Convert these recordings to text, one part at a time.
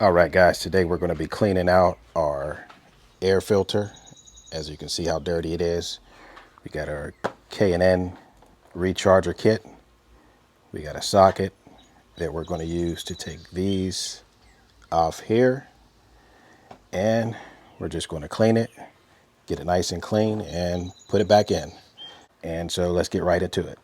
All right, guys, today we're going to be cleaning out our air filter. As you can see how dirty it is. We got our K&N recharger kit. We got a socket that we're going to use to take these off here. And we're just going to clean it, get it nice and clean, and put it back in. And so let's get right into it.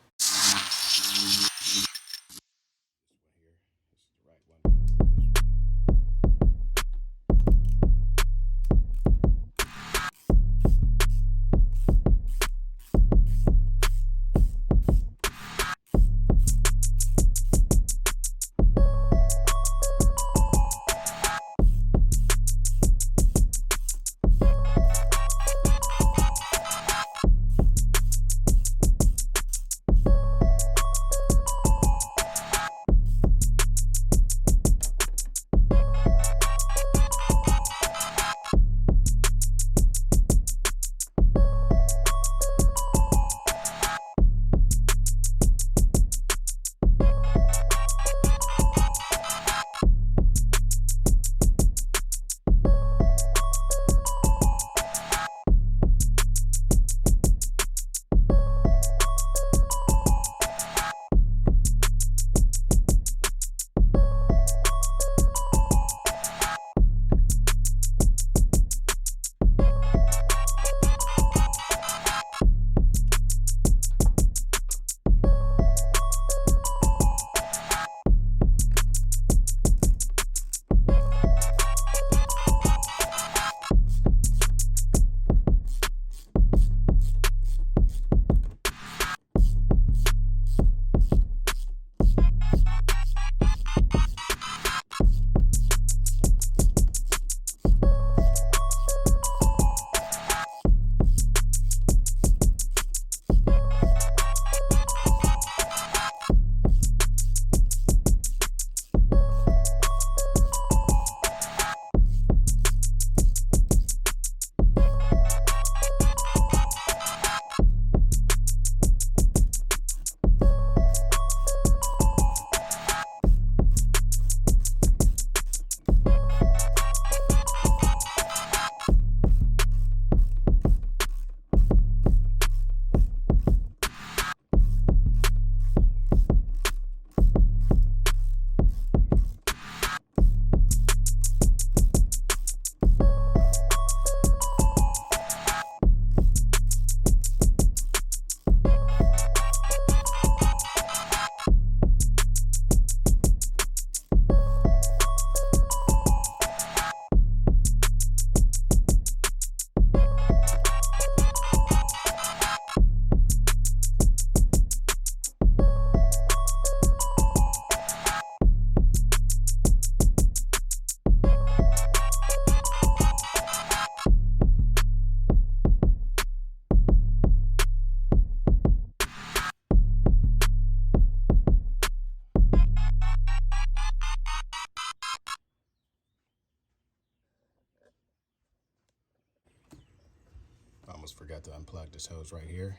Almost forgot to unplug this hose right here.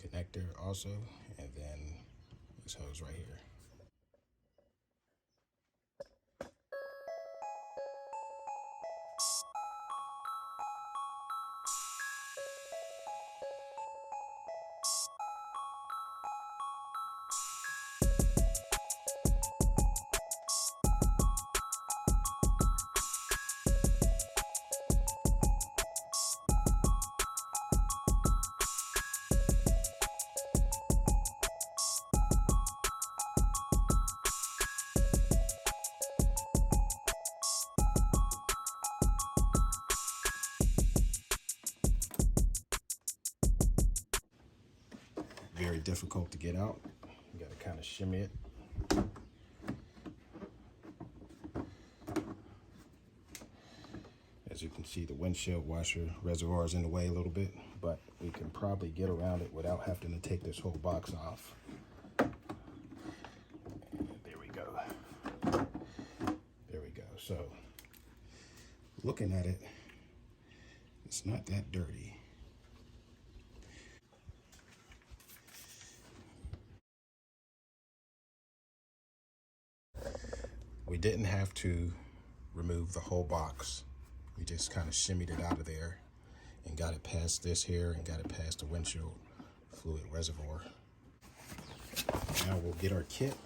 Connector also, and then this hose right here. Very difficult to get out. You gotta kind of shimmy it. As you can see, the windshield washer reservoir is in the way a little bit, but we can probably get around it without having to take this whole box off. And there we go. There we go. So, looking at it, it's not that dirty. We didn't have to remove the whole box. We just kind of shimmied it out of there and got it past this here and got it past the windshield fluid reservoir. Now we'll get our kit.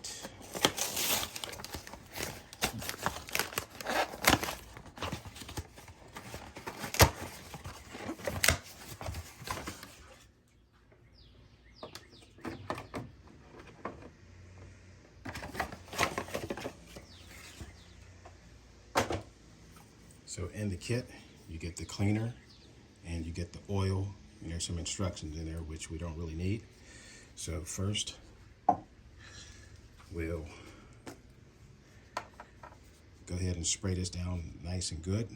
So in the kit, you get the cleaner and you get the oil, and there's some instructions in there which we don't really need. So first, we'll go ahead and spray this down nice and good.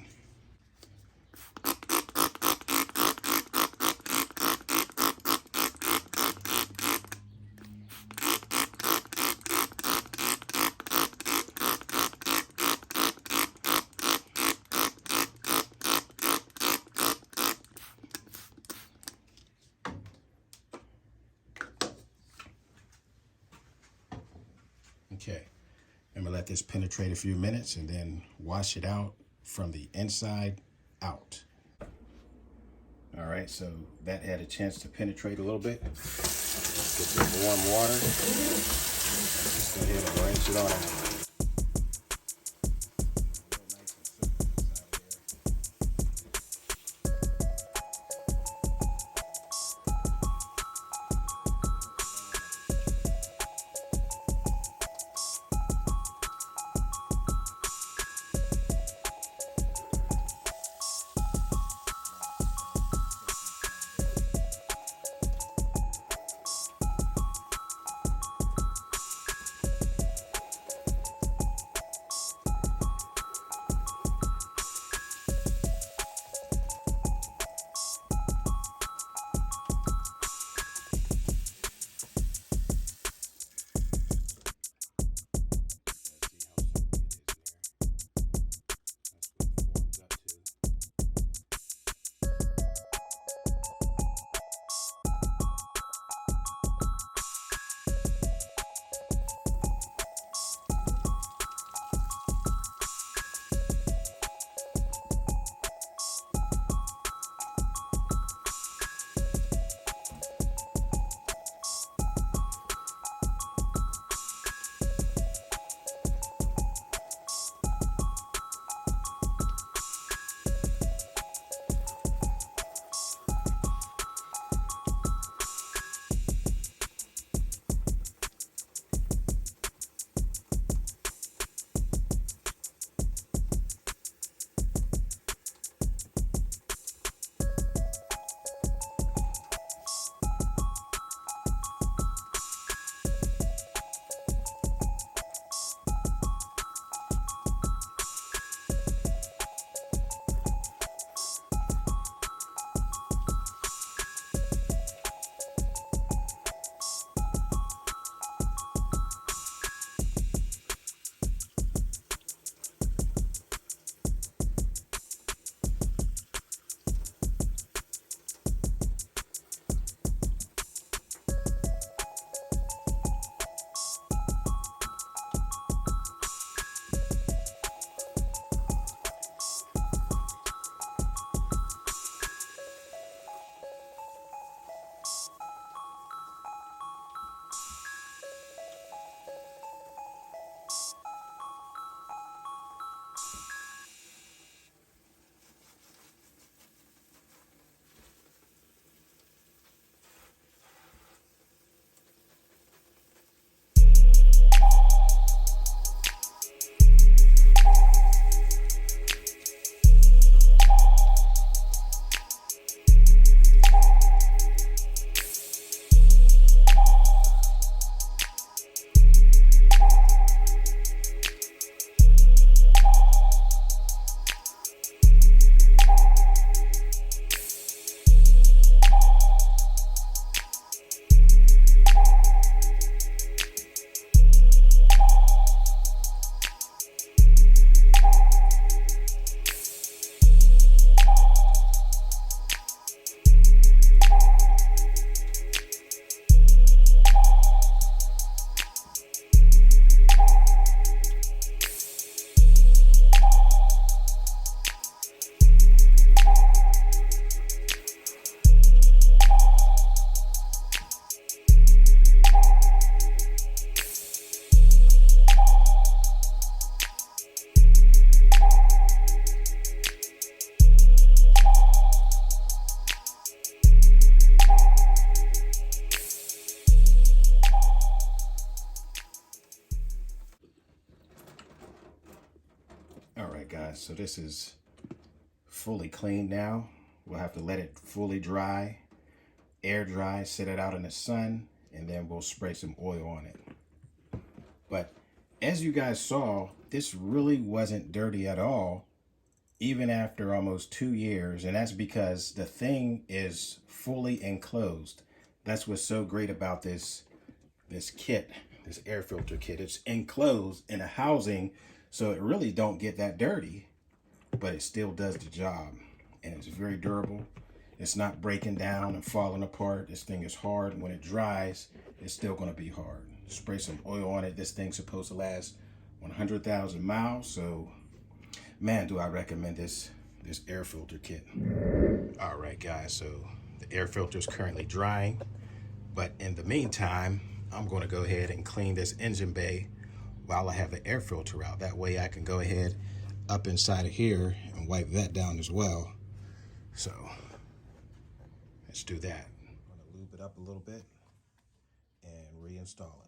Okay, I'm gonna let this penetrate a few minutes and then wash it out from the inside out. All right, so that had a chance to penetrate a little bit. Get some warm water. Just go ahead and rinse it on out. right, guys, so this is fully cleaned now. We'll have to let it fully dry, air dry, sit it out in the sun, and then we'll spray some oil on it. But as you guys saw, this really wasn't dirty at all, even after almost 2 years. And that's because the thing is fully enclosed. That's what's so great about this kit, this air filter kit. It's enclosed in a housing, so it really don't get that dirty, but it still does the job. And it's very durable. It's not breaking down and falling apart. This thing is hard, and when it dries, it's still going to be hard. Spray some oil on it. This thing's supposed to last 100,000 miles. So, man, do I recommend this air filter kit. All right, guys, so the air filter is currently drying. But in the meantime, I'm going to go ahead and clean this engine bay while I have the air filter out. That way I can go ahead up inside of here and wipe that down as well. So let's do that. I'm going to lube it up a little bit and reinstall it.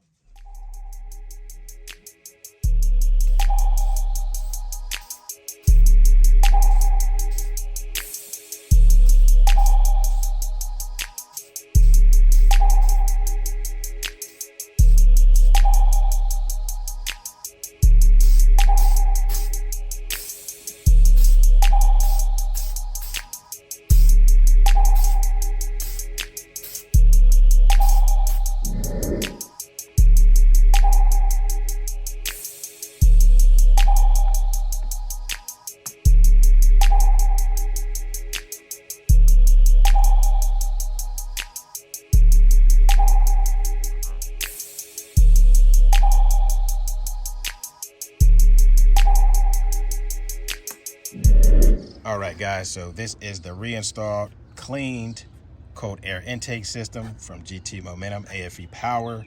All right, guys, so this is the reinstalled, cleaned cold air intake system from GT Momentum AFE Power.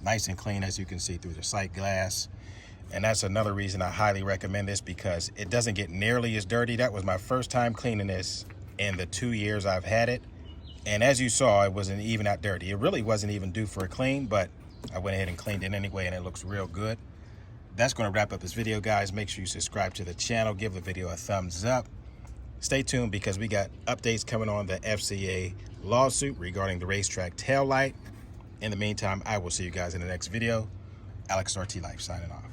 Nice and clean, as you can see through the sight glass. And that's another reason I highly recommend this, because it doesn't get nearly as dirty. That was my first time cleaning this in the 2 years I've had it. And as you saw, it wasn't even that dirty. It really wasn't even due for a clean, but I went ahead and cleaned it anyway, and it looks real good. That's going to wrap up this video, guys. Make sure you subscribe to the channel, give the video a thumbs up. Stay tuned, because we got updates coming on the FCA lawsuit regarding the racetrack tail light. In the meantime, I will see you guys in the next video. Alexsrtlife signing off.